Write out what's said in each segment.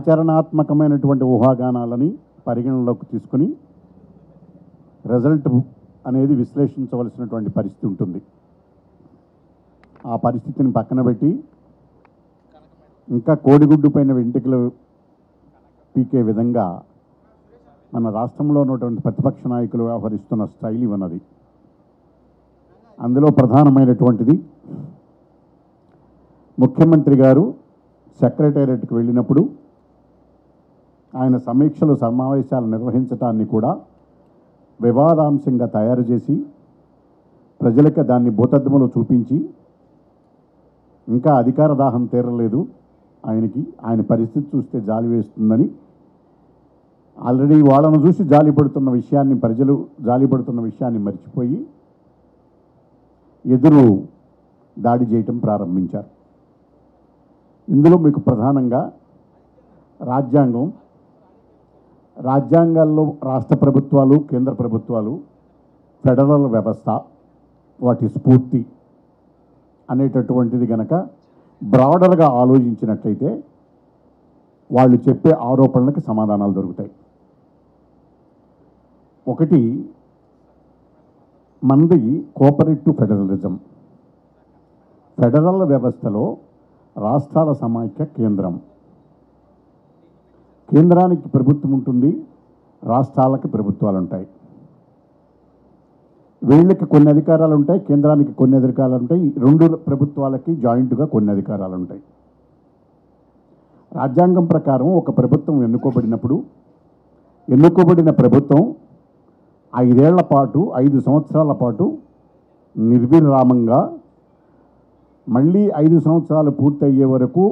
ఆచరణాత్మకమైనటువంటి ఊహాగానాలని పరిగణనలోకి తీసుకుని రిజల్ట్ అనేది విశ్లేషించవలసినటువంటి పరిస్థితి ఉంటుంది. ఆ పరిస్థితిని పక్కన పెట్టి ఇంకా కోడిగుడ్డు పైన వెంట్రుకలు పీకే విధంగా మన రాష్ట్రంలో ఉన్నటువంటి ప్రతిపక్ష నాయకులు వ్యవహరిస్తున్న స్టైల్ ఇవన్నది. అందులో ప్రధానమైనటువంటిది ముఖ్యమంత్రి గారు సెక్రటేరియట్కి వెళ్ళినప్పుడు ఆయన సమీక్షలు సమావేశాలు నిర్వహించడాన్ని కూడా వివాదాంశంగా తయారు చేసి ప్రజలకు దాన్ని భూతద్దములో చూపించి ఇంకా అధికార దాహం తీరలేదు ఆయనకి, ఆయన పరిస్థితి చూస్తే జాలి వేస్తుందని ఆల్రెడీ వాళ్ళను చూసి జాలిపడుతున్న విషయాన్ని ప్రజలు జాలిపడుతున్న విషయాన్ని మర్చిపోయి ఎదురు దాడి చేయటం ప్రారంభించారు. ఇందులో మీకు ప్రధానంగా రాజ్యాంగాల్లో రాష్ట్ర ప్రభుత్వాలు కేంద్ర ప్రభుత్వాలు ఫెడరల్ వ్యవస్థ వాటి స్ఫూర్తి అనేటటువంటిది గనక బ్రాడర్గా ఆలోచించినట్లయితే వాళ్ళు చెప్పే ఆరోపణలకు సమాధానాలు దొరుకుతాయి. ఒకటి, మనది కోఆపరేటివ్ ఫెడరలిజం. ఫెడరల్ వ్యవస్థలో రాష్ట్రాల సమాఖ్య కేంద్రం, కేంద్రానికి ప్రభుత్వం ఉంటుంది, రాష్ట్రాలకి ప్రభుత్వాలు ఉంటాయి. వీళ్ళకి కొన్ని అధికారాలు ఉంటాయి, కేంద్రానికి కొన్ని అధికారాలు ఉంటాయి, రెండు ప్రభుత్వాలకి జాయింట్గా కొన్ని అధికారాలు ఉంటాయి. రాజ్యాంగం ప్రకారం ఒక ప్రభుత్వం ఎన్నుకోబడిన ప్రభుత్వం 5 సంవత్సరాల పాటు నిర్విరామంగా మళ్ళీ 5 సంవత్సరాలు పూర్తయ్యే వరకు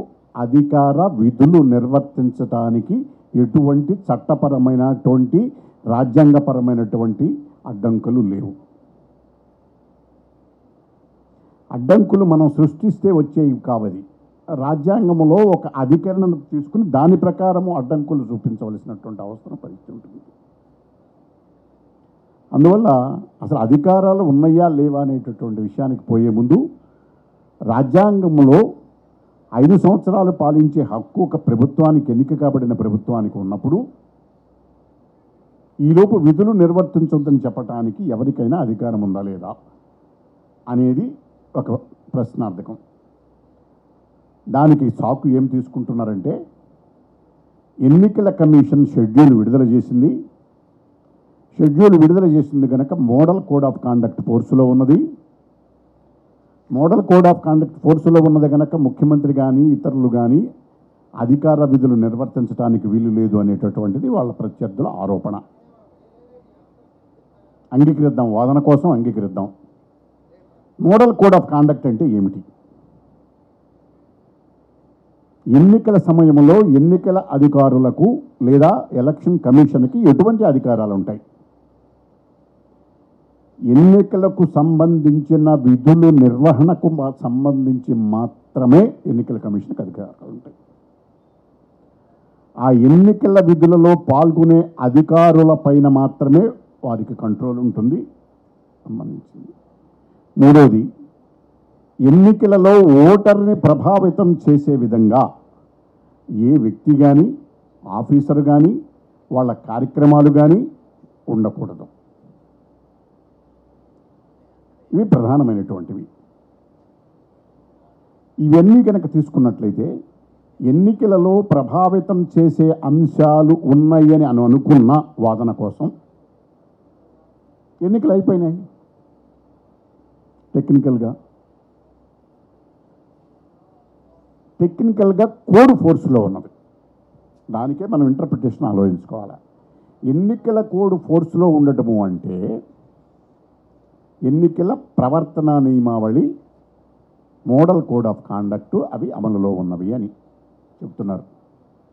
అధికార విధులు నిర్వర్తించడానికి ఎటువంటి చట్టపరమైనటువంటి రాజ్యాంగపరమైనటువంటి అడ్డంకులు లేవు. అడ్డంకులు మనం సృష్టిస్తే వచ్చేవి కావది. రాజ్యాంగంలో ఒక అధికరణను తీసుకుని దాని ప్రకారము అడ్డంకులు చూపించవలసినటువంటి అవసరం పరిస్థితి ఉంటుంది. అందువల్ల అసలు అధికారాలు ఉన్నాయా లేవా అనేటటువంటి విషయానికి పోయే ముందు రాజ్యాంగంలో 5 సంవత్సరాలు పాలించే హక్కు ఒక ప్రభుత్వానికి, ఎన్నిక కాబడిన ప్రభుత్వానికి ఉన్నప్పుడు ఈలోపు విధులు నిర్వర్తించొద్దని చెప్పటానికి ఎవరికైనా అధికారం ఉందా లేదా అనేది ఒక ప్రశ్నార్థకం. దానికి సాకు ఏం తీసుకుంటున్నారంటే, ఎన్నికల కమిషన్ షెడ్యూల్ విడుదల చేసింది కనుక మోడల్ కోడ్ ఆఫ్ కాండక్ట్ ఫోర్సులో ఉన్నది. మోడల్ కోడ్ ఆఫ్ కాండక్ట్ ఫోర్సులో ఉన్నది కనుక ముఖ్యమంత్రి కానీ ఇతరులు కానీ అధికార విధులు నిర్వర్తించడానికి వీలు లేదు అనేటటువంటిది వాళ్ళ ప్రత్యర్థుల ఆరోపణ. అంగీకరిద్దాం, వాదన కోసం అంగీకరిద్దాం. మోడల్ కోడ్ ఆఫ్ కాండక్ట్ అంటే ఏమిటి? ఎన్నికల సమయంలో ఎన్నికల అధికారులకు లేదా ఎలక్షన్ కమిషన్కి ఎటువంటి అధికారాలు ఉంటాయి? ఎన్నికలకు సంబంధించిన విధులు నిర్వహణకు సంబంధించి మాత్రమే ఎన్నికల కమిషన్కి అధికారాలు ఉంటాయి. ఆ ఎన్నికల విధులలో పాల్గొనే అధికారుల పైన మాత్రమే వారికి కంట్రోల్ ఉంటుంది సంబంధించింది. మూడోది, ఎన్నికలలో ఓటర్ని ప్రభావితం చేసే విధంగా ఏ వ్యక్తి కానీ ఆఫీసర్ కానీ వాళ్ళ కార్యక్రమాలు కానీ ఉండకూడదు. ఇవి ప్రధానమైనటువంటివి. ఇవన్నీ కనుక తీసుకున్నట్లయితే ఎన్నికలలో ప్రభావితం చేసే అంశాలు ఉన్నాయని అనుకున్న వాదన కోసం ఎన్నికలు అయిపోయినాయి. టెక్నికల్గా కోడ్ ఫోర్స్లో ఉన్నది. దానికే మనం ఇంటర్ప్రిటేషన్ ఆలోచించుకోవాలి. ఎన్నికల కోడ్ ఫోర్స్లో ఉండటము అంటే ఎన్నికల ప్రవర్తన నియమావళి, మోడల్ కోడ్ ఆఫ్ కాండక్ట్ అవి అమలులో ఉన్నవి అని చెప్తున్నారు.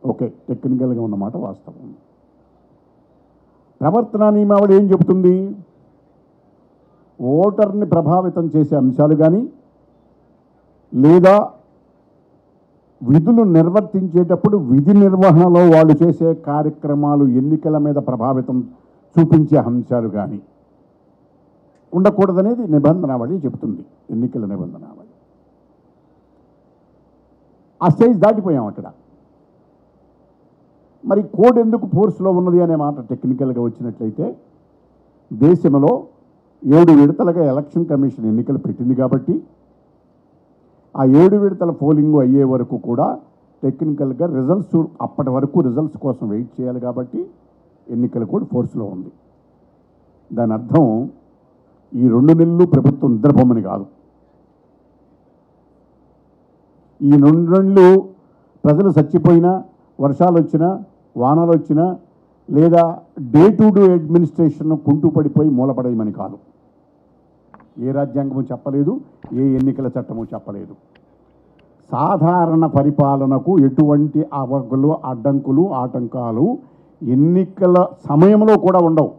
ఓకే, టెక్నికల్గా ఉన్నమాట వాస్తవం. ప్రవర్తన నియమావళి ఏం చెబుతుంది? ఓటర్ని ప్రభావితం చేసే అంశాలు కానీ లేదా విధులు నిర్వర్తించేటప్పుడు విధి నిర్వహణలో వాళ్ళు చేసే కార్యక్రమాలు ఎన్నికల మీద ప్రభావితం చూపించే అంశాలు కానీ ఉండకూడదనేది నిబంధనావళి చెబుతుంది. ఎన్నికల నిబంధనావళి. ఆ స్టేజ్ దాటిపోయాం. అక్కడ మరి కోడ్ ఎందుకు ఫోర్స్లో ఉన్నది అనే మాట టెక్నికల్గా వచ్చినట్లయితే దేశంలో 7 విడతలుగా ఎలక్షన్ కమిషన్ ఎన్నికలు పెట్టింది కాబట్టి ఆ 7 విడతల పోలింగ్ అయ్యే వరకు కూడా టెక్నికల్గా రిజల్ట్స్ అప్పటి వరకు రిజల్ట్స్ కోసం వెయిట్ చేయాలి కాబట్టి ఎన్నికల కోడ్ ఫోర్స్లో ఉంది. దాని అర్థం ఈ 2 నెలలు ప్రభుత్వం నిద్రపోమని కాదు. ఈ 2 నెలలు ప్రజలు చచ్చిపోయినా, వర్షాలు వచ్చినా, వానలు వచ్చినా, లేదా డే టు డే అడ్మినిస్ట్రేషన్ కుంటూ పడిపోయి మూలపడేయమని కాదు. ఏ రాజ్యాంగము చెప్పలేదు, ఏ ఎన్నికల చట్టము చెప్పలేదు. సాధారణ పరిపాలనకు ఎటువంటి అవగులు, అడ్డంకులు, ఆటంకాలు ఎన్నికల సమయంలో కూడా ఉండవు.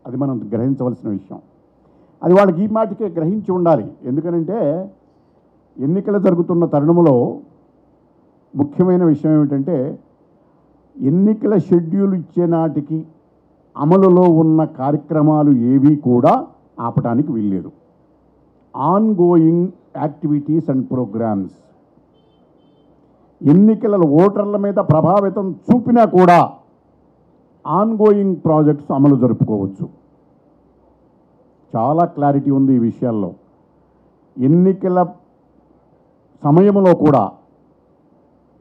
అది మనం గ్రహించవలసిన విషయం. అది వాళ్ళకి ఈ మాటికే గ్రహించి ఉండాలి. ఎందుకనంటే ఎన్నికలు జరుగుతున్న తరుణంలో ముఖ్యమైన విషయం ఏమిటంటే ఎన్నికల షెడ్యూల్ ఇచ్చే నాటికి అమలులో ఉన్న కార్యక్రమాలు ఏవీ కూడా ఆపటానికి వీల్లేదు. Ongoing activities and programmes ఎన్నికల ఓటర్ల మీద ప్రభావితం చూపినా కూడా ఆన్ గోయింగ్ ప్రాజెక్ట్స్ అమలు జరుపుకోవచ్చు. చాలా క్లారిటీ ఉంది ఈ విషయాల్లో. ఎన్నికల సమయంలో కూడా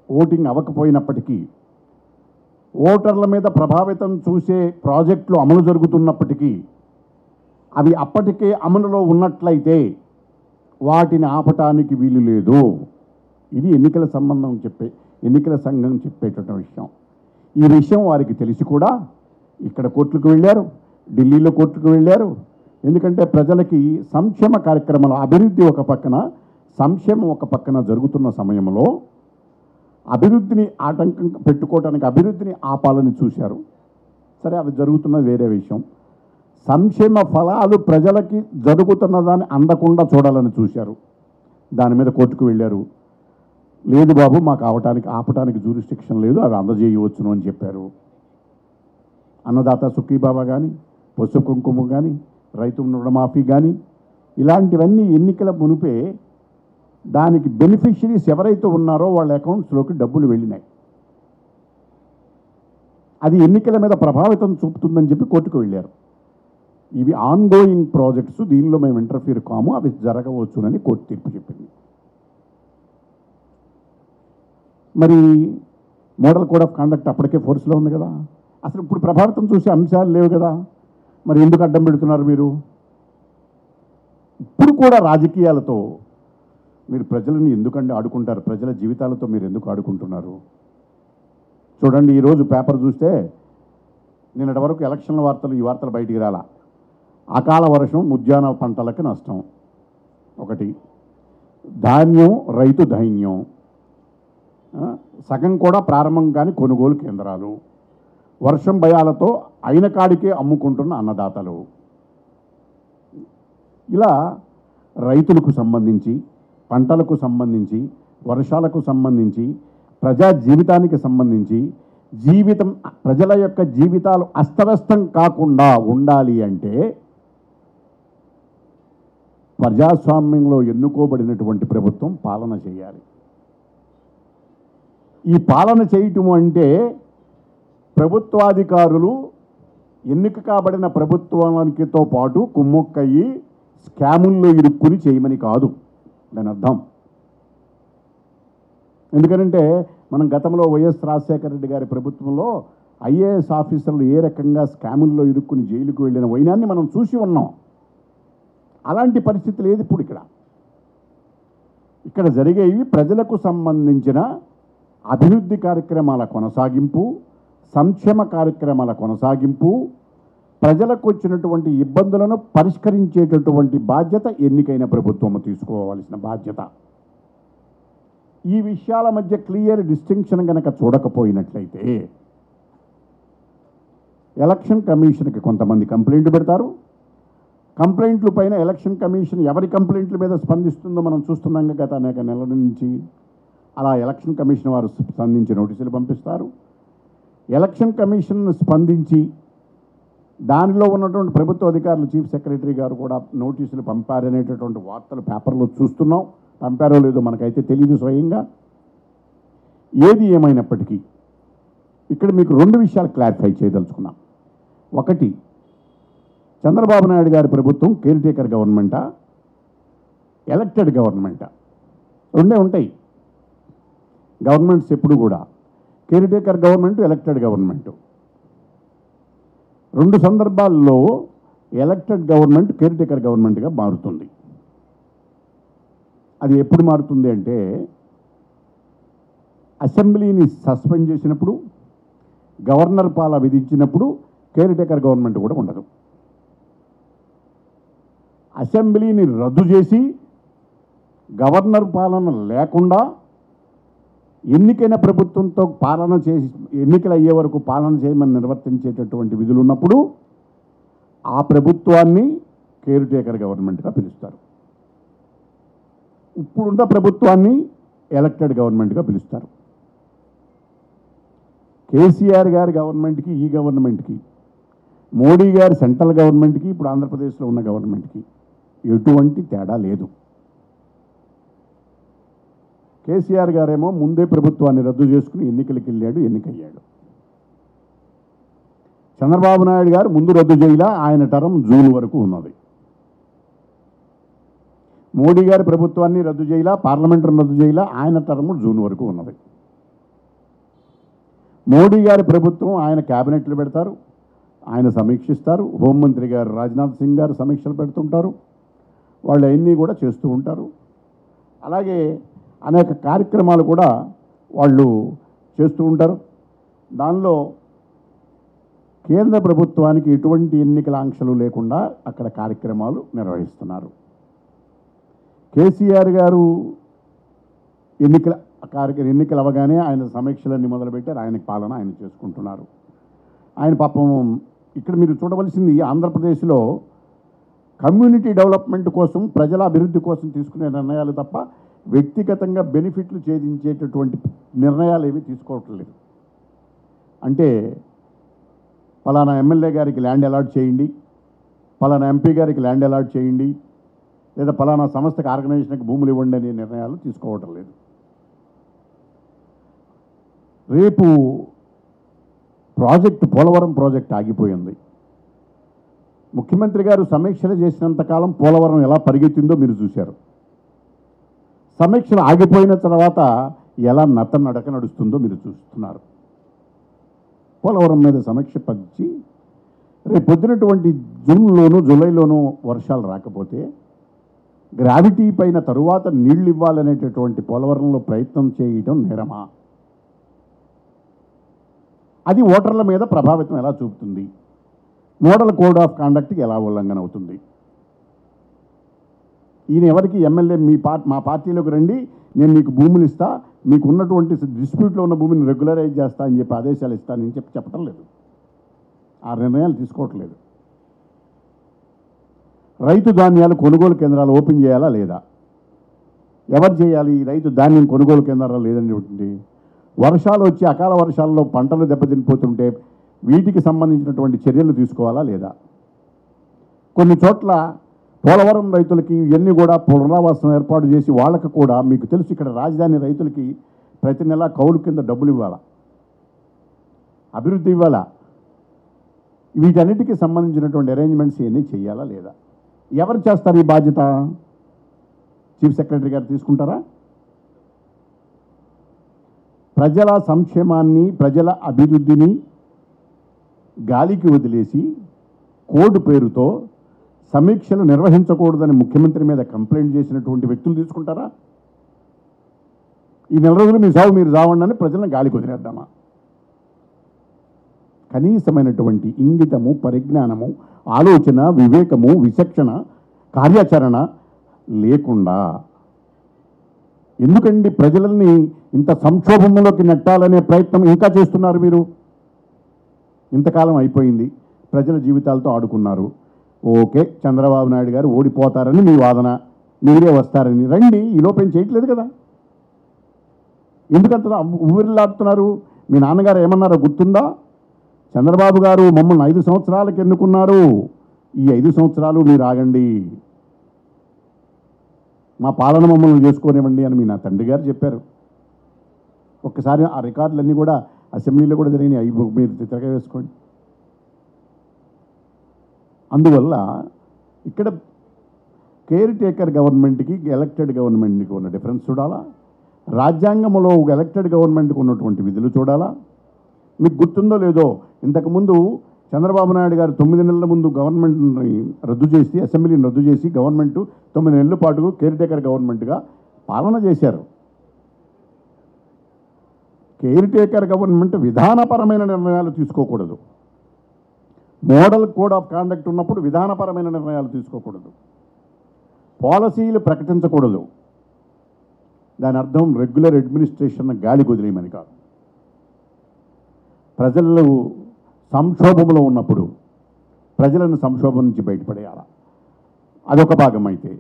ఓటింగ్ అవ్వకపోయినప్పటికీ ఓటర్ల మీద ప్రభావితం చూసే ప్రాజెక్టులు అమలు జరుగుతున్నప్పటికీ అవి అప్పటికే అమలులో ఉన్నట్లయితే వాటిని ఆపటానికి వీలు లేదు. ఇది ఎన్నికల సంఘం చెప్పేటటువంటి విషయం. ఈ విషయం వారికి తెలిసి కూడా ఇక్కడ కోర్టులకు వెళ్ళారు, ఢిల్లీలో కోర్టుకు వెళ్ళారు. ఎందుకంటే ప్రజలకి సంక్షేమ కార్యక్రమాలు, అభివృద్ధి ఒక పక్కన, సంక్షేమం ఒక పక్కన జరుగుతున్న సమయంలో అభివృద్ధిని ఆటంకం పెట్టుకోవడానికి, అభివృద్ధిని ఆపాలని చూశారు. సరే, అవి జరుగుతున్నది వేరే విషయం. సంక్షేమ ఫలాలు ప్రజలకి జరుగుతున్న దాన్ని అందకుండా చూడాలని చూశారు. దాని మీద కోర్టుకు వెళ్ళారు. లేదు బాబు, మాకు ఆపటానికి జ్యూరిస్డిక్షన్ లేదు, అవి అందజేయవచ్చును అని చెప్పారు. అన్నదాత సుఖీబాబా కానీ, పసుపు కుంకుమ కానీ, రైతు రుణమాఫీ కానీ, ఇలాంటివన్నీ ఎన్నికల మునిపే దానికి బెనిఫిషరీస్ ఎవరైతే ఉన్నారో వాళ్ళ అకౌంట్స్లోకి డబ్బులు వెళ్ళినాయి. అది ఎన్నికల మీద ప్రభావితం చూపుతుందని చెప్పి కోర్టుకు వెళ్ళారు. ఇవి ఆన్ గోయింగ్ ప్రాజెక్ట్స్, దీనిలో మేము ఇంటర్ఫియర్ కాము, అవి జరగవచ్చునని కోర్టు తీర్పు చెప్పింది. మరి మోడల్ కోడ్ ఆఫ్ కండక్ట్ అప్పటికే ఫోర్స్లో ఉంది కదా. అసలు ఇప్పుడు ప్రభావితం చూసే అంశాలు లేవు కదా. మరి ఎందుకు అడ్డం పెడుతున్నారు మీరు? ఇప్పుడు కూడా రాజకీయాలతో మీరు ప్రజలని ఎందుకంటే ఆడుకుంటారు? ప్రజల జీవితాలతో మీరు ఎందుకు ఆడుకుంటున్నారు? చూడండి, ఈరోజు పేపర్ చూస్తే నిన్నటి వరకు ఎలక్షన్ల వార్తలు, ఈ వార్తలు బయటికి రాలా. అకాల వర్షం ఉద్యాన పంటలకు నష్టం ఒకటి, ధాన్యం రైతు ధైన్యం, సగం కూడా ప్రారంభం కాని కొనుగోలు కేంద్రాలు, వర్షం భయాలతో అయిన కాడికే అమ్ముకుంటున్న అన్నదాతలు. ఇలా రైతులకు సంబంధించి, పంటలకు సంబంధించి, వర్షాలకు సంబంధించి, ప్రజా జీవితానికి సంబంధించి, ప్రజల యొక్క జీవితాలు అస్తవ్యస్తం కాకుండా ఉండాలి అంటే ప్రజాస్వామ్యంలో ఎన్నుకోబడినటువంటి ప్రభుత్వం పాలన చేయాలి. ఈ పాలన చేయటం అంటే ప్రభుత్వాధికారులు ఎన్నిక కాబడిన ప్రభుత్వానికితో పాటు కుమ్ముక్కయ్యి స్కాముల్లో ఇరుక్కుని చేయమని కాదు దాని అర్థం. ఎందుకంటే మనం గతంలో వైఎస్ రాజశేఖర రెడ్డి గారి ప్రభుత్వంలో ఐఏఎస్ ఆఫీసర్లు ఏ రకంగా స్కాముల్లో ఇరుక్కుని జైలుకు వెళ్ళిన వైనాన్ని మనం చూసి ఉన్నాం. అలాంటి పరిస్థితి లేదు ఇప్పుడు. ఇక్కడ జరిగేవి ప్రజలకు సంబంధించిన అభివృద్ధి కార్యక్రమాల కొనసాగింపు, సంక్షేమ కార్యక్రమాల కొనసాగింపు, ప్రజలకు వచ్చినటువంటి ఇబ్బందులను పరిష్కరించేటటువంటి బాధ్యత ఎన్నికైన ప్రభుత్వం తీసుకోవాల్సిన బాధ్యత. ఈ విషయాల మధ్య క్లియర్ డిస్టింక్షన్ కనుక చూడకపోయినట్లయితే ఎలక్షన్ కమిషన్కి కొంతమంది కంప్లైంట్ పెడతారు. కంప్లైంట్ల పైన ఎలక్షన్ కమిషన్ ఎవరి కంప్లైంట్ల మీద స్పందిస్తుందో మనం చూస్తున్నాం గత అనేక నెలల నుంచి. అలా ఎలక్షన్ కమిషన్ వారు స్పందించి నోటీసులు పంపిస్తారు. ఎలక్షన్ కమిషన్ స్పందించి దానిలో ఉన్నటువంటి ప్రభుత్వ అధికారులు, చీఫ్ సెక్రటరీ గారు కూడా నోటీసులు పంపారనేటటువంటి వార్తలు పేపర్లో చూస్తున్నాం. పంపారో లేదో మనకైతే తెలియదు స్వయంగా. ఏది ఏమైనప్పటికీ ఇక్కడ మీకు రెండు విషయాలు క్లారిఫై చేయదలుచుకున్నాం. ఒకటి, చంద్రబాబు నాయుడు గారి ప్రభుత్వం కేర్ టేకర్ గవర్నమెంటా, ఎలక్టెడ్ గవర్నమెంటా? రెండే ఉంటాయి. గవర్నమెంట్స్ ఎప్పుడు కూడా care taker government, elected government. రెండు సందర్భాల్లో ఎలక్టెడ్ గవర్నమెంట్ కేర్ టేకర్ గవర్నమెంట్గా మారుతుంది. అది ఎప్పుడు మారుతుంది అంటే అసెంబ్లీని సస్పెండ్ చేసినప్పుడు, గవర్నర్ పాలన విధించినప్పుడు కేర్ టేకర్ గవర్నమెంట్ కూడా ఉండదు. అసెంబ్లీని రద్దు చేసి గవర్నర్ పాలన లేకుండా ఎన్నికైన ప్రభుత్వంతో పాలన చేసి ఎన్నికలు అయ్యే వరకు పాలన చేయమని నిర్వర్తించేటటువంటి విధులు ఉన్నప్పుడు ఆ ప్రభుత్వాన్ని కేర్ టేకర్ గవర్నమెంట్గా పిలుస్తారు. ఇప్పుడున్న ప్రభుత్వాన్ని ఎలక్టెడ్ గవర్నమెంట్గా పిలుస్తారు. కేసీఆర్ గారి గవర్నమెంట్కి, ఈ గవర్నమెంట్కి, మోడీ గారి సెంట్రల్ గవర్నమెంట్కి, ఇప్పుడు ఆంధ్రప్రదేశ్లో ఉన్న గవర్నమెంట్కి ఎటువంటి తేడా లేదు. కేసీఆర్ గారేమో ముందే ప్రభుత్వాన్ని రద్దు చేసుకుని ఎన్నికలకు వెళ్ళాడు, ఎన్నికయ్యాడు. చంద్రబాబు నాయుడు గారు ముందు రద్దు చేయలా, ఆయన టర్మ్ జూన్ వరకు ఉన్నది. మోడీ గారి ప్రభుత్వాన్ని రద్దు చేయలా, పార్లమెంటును రద్దు చేయలా, ఆయన టర్మ్ జూన్ వరకు ఉన్నది. మోడీ గారి ప్రభుత్వం ఆయన క్యాబినెట్లు పెడతారు, ఆయన సమీక్షిస్తారు. హోంమంత్రి గారు రాజ్నాథ్ సింగ్ గారు సమీక్షలు పెడుతుంటారు, వాళ్ళు అవన్నీ కూడా చేస్తూ ఉంటారు. అలాగే అనేక కార్యక్రమాలు కూడా వాళ్ళు చేస్తూ ఉంటారు. దానిలో కేంద్ర ప్రభుత్వానికి ఎటువంటి ఎన్నికల ఆంక్షలు లేకుండా అక్కడ కార్యక్రమాలు నిర్వహిస్తున్నారు. కేసీఆర్ గారు ఎన్నికలు అవ్వగానే ఆయన సమీక్షలన్నీ మొదలుపెట్టారు. ఆయన పాలన ఆయన చేసుకుంటున్నారు. ఆయన పాపం ఇక్కడ మీరు చూడవలసింది ఆంధ్రప్రదేశ్లో కమ్యూనిటీ డెవలప్మెంట్ కోసం, ప్రజల అభివృద్ధి కోసం తీసుకునే నిర్ణయాలు తప్ప వ్యక్తిగతంగా బెనిఫిట్లు ఛేదించేటటువంటి నిర్ణయాలు ఏవి తీసుకోవటం లేదు. అంటే పలానా ఎమ్మెల్యే గారికి ల్యాండ్ అలాట్ చేయండి, పలానా ఎంపీ గారికి ల్యాండ్ అలాట్ చేయండి, లేదా పలానా సంస్థకి, ఆర్గనైజేషన్కి భూములు ఇవ్వండి అనే నిర్ణయాలు తీసుకోవటం లేదు. రేపు పోలవరం ప్రాజెక్ట్ ఆగిపోయింది. ముఖ్యమంత్రి గారు సమీక్షలు చేసినంతకాలం పోలవరం ఎలా పరిగెత్తిందో మీరు చూశారు. సమీక్షలు ఆగిపోయిన తర్వాత ఎలా నడక నడుస్తుందో మీరు చూస్తున్నారు. పోలవరం మీద సమీక్ష పరిచి రేపు పొద్దునటువంటి జూన్లోనూ జూలైలోనూ వర్షాలు రాకపోతే గ్రావిటీ పైన తరువాత నీళ్లు ఇవ్వాలనేటటువంటి పోలవరంలో ప్రయత్నం చేయడం నేరమా? అది ఓటర్ల మీద ప్రభావితం ఎలా చూపుతుంది? మోడల్ కోడ్ ఆఫ్ కాండక్ట్కి ఎలా ఉల్లంఘన అవుతుంది? ఈయన ఎవరికి ఎమ్మెల్యే మా పార్టీలోకి రండి, నేను మీకు భూములు ఇస్తా, మీకు ఉన్నటువంటి డిస్ప్యూట్లో ఉన్న భూమిని రెగ్యులరైజ్ చేస్తా అని చెప్పి ఆదేశాలు ఇస్తానని చెప్పటం లేదు. ఆ నిర్ణయాలు తీసుకోవట్లేదు. రైతు ధాన్యాలు కొనుగోలు కేంద్రాలు ఓపెన్ చేయాలా లేదా? ఎవరు చేయాలి? రైతు ధాన్యం కొనుగోలు కేంద్రాలు లేదనేటువంటి వర్షాలు వచ్చి అకాల వర్షాల్లో పంటలు దెబ్బతినిపోతుంటే వీటికి సంబంధించినటువంటి చర్యలు తీసుకోవాలా లేదా? కొన్ని చోట్ల పోలవరం రైతులకి ఇవన్నీ కూడా పునరావాసం ఏర్పాటు చేసి వాళ్ళకు కూడా మీకు తెలుసు, ఇక్కడ రాజధాని రైతులకి ప్రతి నెల కౌలు కింద డబ్బులు ఇవ్వాలా, అభివృద్ధి ఇవ్వాలా, వీటన్నిటికీ సంబంధించినటువంటి అరేంజ్మెంట్స్ ఇవన్నీ చేయాలా లేదా? ఎవరు చేస్తారు ఈ బాధ్యత? చీఫ్ సెక్రటరీ గారు తీసుకుంటారా? ప్రజల సంక్షేమాన్ని, ప్రజల అభివృద్ధిని గాలికి వదిలేసి కోడ్ పేరుతో సమీక్షలు నిర్వహించకూడదని ముఖ్యమంత్రి మీద కంప్లైంట్ చేసినటువంటి వ్యక్తులు తీసుకుంటారా? ఈ నెల రోజులు మీ సాగు మీరు సావండి అని ప్రజలను గాలికి వదిలేద్దామా? కనీసమైనటువంటి ఇంగితము, పరిజ్ఞానము, ఆలోచన, వివేకము, విచక్షణ, కార్యాచరణ లేకుండా ఎందుకండి ప్రజలని ఇంత సంక్షోభంలోకి నెట్టాలనే ప్రయత్నం ఇంకా చేస్తున్నారు మీరు? ఇంతకాలం అయిపోయింది, ప్రజల జీవితాలతో ఆడుకున్నారు. ఓకే, చంద్రబాబు నాయుడు గారు ఓడిపోతారని మీ వాదన, మీరే వస్తారని రండి. ఈ లోపేం చేయట్లేదు కదా, ఎందుకంత ఊరిలాడుతున్నారు? మీ నాన్నగారు ఏమన్నారో గుర్తుందా? చంద్రబాబు గారు మమ్మల్ని 5 సంవత్సరాలకు ఎన్నుకున్నారు, ఈ 5 సంవత్సరాలు మీరు ఆగండి, మా పాలన మమ్మల్ని చేసుకోనివ్వండి అని నా తండ్రి గారు చెప్పారు. ఒక్కసారి ఆ రికార్డులన్నీ కూడా అసెంబ్లీలో కూడా జరిగినాయి. అవి మీరు తిరగ వేసుకోండి. అందువల్ల ఇక్కడ కేర్ టేకర్ గవర్నమెంట్కి ఎలక్టెడ్ గవర్నమెంట్కి ఉన్న డిఫరెన్స్ చూడాలా, రాజ్యాంగంలో ఎలక్టెడ్ గవర్నమెంట్కి ఉన్నటువంటి విధులు చూడాలా. మీకు గుర్తుందో లేదో, ఇంతకుముందు చంద్రబాబు నాయుడు గారు 9 నెలల ముందు గవర్నమెంట్ని రద్దు చేసి, అసెంబ్లీని రద్దు చేసి గవర్నమెంట్ 9 నెలల పాటు కేర్ టేకర్ గవర్నమెంట్గా పాలన చేశారు. కేర్ టేకర్ గవర్నమెంట్ విధానపరమైన నిర్ణయాలు తీసుకోకూడదు. మోడల్ కోడ్ ఆఫ్ కాండక్ట్ ఉన్నప్పుడు విధానపరమైన నిర్ణయాలు తీసుకోకూడదు, పాలసీలు ప్రకటించకూడదు. దాని అర్థం రెగ్యులర్ అడ్మినిస్ట్రేషన్ గాలి కుదిలేయమని కాదు. ప్రజలు సంక్షోభంలో ఉన్నప్పుడు ప్రజలను సంక్షోభం నుంచి బయటపడేయాలి, అదొక భాగం. అయితే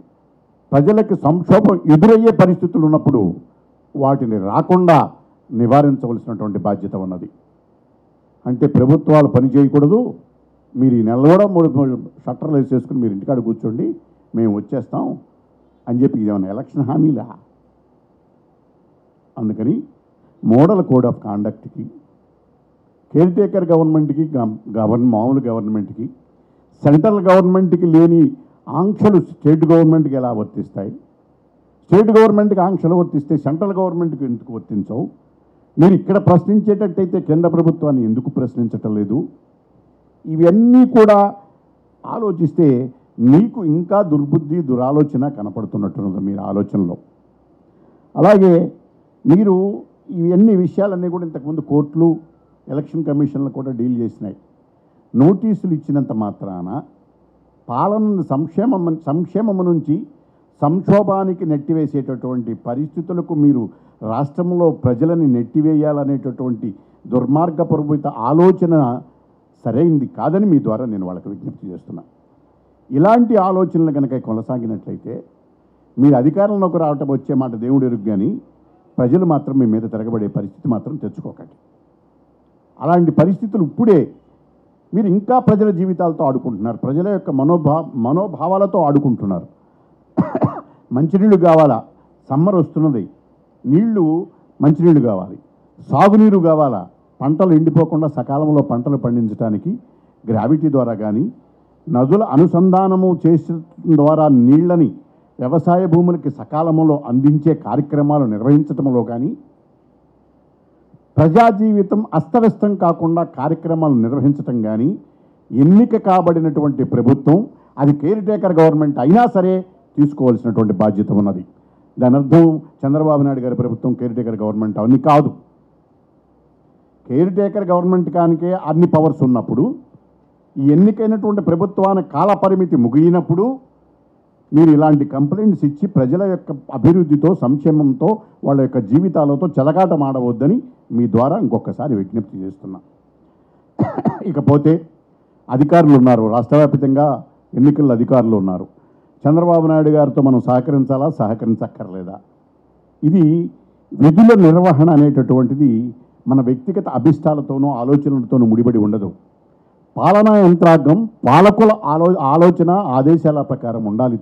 ప్రజలకు సంక్షోభం ఎదురయ్యే పరిస్థితులు ఉన్నప్పుడు వాటిని రాకుండా నివారించవలసినటువంటి బాధ్యత ఉన్నది. అంటే ప్రభుత్వాలు పని చేయకూడదు, మీరు ఈ నెల కూడా 3 షట్టర్లు వేసేసుకుని మీరు ఇంటికాడ కూర్చోండి, మేము వచ్చేస్తాం అని చెప్పి ఇదేమన్నా ఎలక్షన్ హామీలా? అందుకని మోడల్ కోడ్ ఆఫ్ కాండక్ట్కి, కేర్ టేకర్ గవర్నమెంట్కి, మామూలు గవర్నమెంట్కి, సెంట్రల్ గవర్నమెంట్కి లేని ఆంక్షలు స్టేట్ గవర్నమెంట్కి ఎలా వర్తిస్తాయి? స్టేట్ గవర్నమెంట్కి ఆంక్షలు వర్తిస్తే సెంట్రల్ గవర్నమెంట్కి ఎందుకు వర్తించవు? మీరు ఇక్కడ ప్రశ్నించేటట్టయితే కేంద్ర ప్రభుత్వాన్ని ఎందుకు ప్రశ్నించటం లేదు? ఇవన్నీ కూడా ఆలోచిస్తే మీకు ఇంకా దుర్బుద్ధి, దురాలోచన కనపడుతున్నట్టున్నది మీరు ఆలోచనలో. అలాగే మీరు ఇవన్నీ విషయాలన్నీ కూడా ఇంతకుముందు కోర్టులు, ఎలక్షన్ కమిషన్లు కూడా డీల్ చేసినాయి. నోటీసులు ఇచ్చినంత మాత్రాన పాలన సంక్షేమం నుంచి సంక్షోభానికి నెట్టివేసేటటువంటి పరిస్థితులకు మీరు రాష్ట్రంలో ప్రజలని నెట్టివేయాలనేటటువంటి దుర్మార్గపూరిత ఆలోచన సరైంది కాదని మీ ద్వారా నేను వాళ్ళకి విజ్ఞప్తి చేస్తున్నా. ఇలాంటి ఆలోచనలు కనుక కొనసాగినట్లయితే మీరు అధికారంలోకి రావటం వచ్చే మాట దేవుడు ఎరుగు, కానీ ప్రజలు మాత్రం మీ మీద తిరగబడే పరిస్థితి మాత్రం తెచ్చుకోకండి. అలాంటి పరిస్థితులు ఇప్పుడే మీరు ఇంకా ప్రజల జీవితాలతో ఆడుకుంటున్నారు, ప్రజల యొక్క మనోభావాలతో ఆడుకుంటున్నారు. మంచినీళ్ళు కావాలా? సమ్మర్ వస్తున్నది, నీళ్లు మంచినీళ్ళు కావాలి. సాగునీరు కావాలా? పంటలు ఎండిపోకుండా సకాలంలో పంటలు పండించడానికి గ్రావిటీ ద్వారా కానీ, నదుల అనుసంధానము చేసిన ద్వారా నీళ్లని వ్యవసాయ భూములకి సకాలంలో అందించే కార్యక్రమాలు నిర్వహించడంలో కానీ, ప్రజా జీవితం అస్తవ్యస్తం కాకుండా కార్యక్రమాలు నిర్వహించటం కానీ, ఎన్నిక కాబడినటువంటి ప్రభుత్వం, అది కేర్ టేకర్ గవర్నమెంట్ అయినా సరే తీసుకోవాల్సినటువంటి బాధ్యత ఉన్నది. దాని అర్థం చంద్రబాబు నాయుడు గారి ప్రభుత్వం కేర్ టేకర్ గవర్నమెంట్ అవన్నీ కాదు. కేర్ టేకర్ గవర్నమెంట్ కానికే అన్ని పవర్స్ ఉన్నప్పుడు, ఈ ఎన్నికైనటువంటి ప్రభుత్వానికి కాల పరిమితి ముగియినప్పుడు మీరు ఇలాంటి కంప్లైంట్స్ ఇచ్చి ప్రజల యొక్క అభివృద్ధితో, సంక్షేమంతో, వాళ్ళ యొక్క జీవితాలతో చెలగాటం ఆడవద్దని మీ ద్వారా ఇంకొకసారి విజ్ఞప్తి చేస్తున్నా. ఇకపోతే అధికారులు ఉన్నారు, రాష్ట్రవ్యాప్తంగా ఎన్నికల అధికారులు ఉన్నారు. చంద్రబాబు నాయుడు గారితో మనం సహకరించాలా, సహకరించక్కర్లేదా? ఇది విధుల నిర్వహణ అనేటటువంటిది మన వ్యక్తిగత అభిష్టాలతోనూ ఆలోచనలతోనూ ముడిపడి ఉండదు. పాలనా యంత్రాంగం పాలకుల ఆలోచన, ఆదేశాల ప్రకారం ఉండాలి.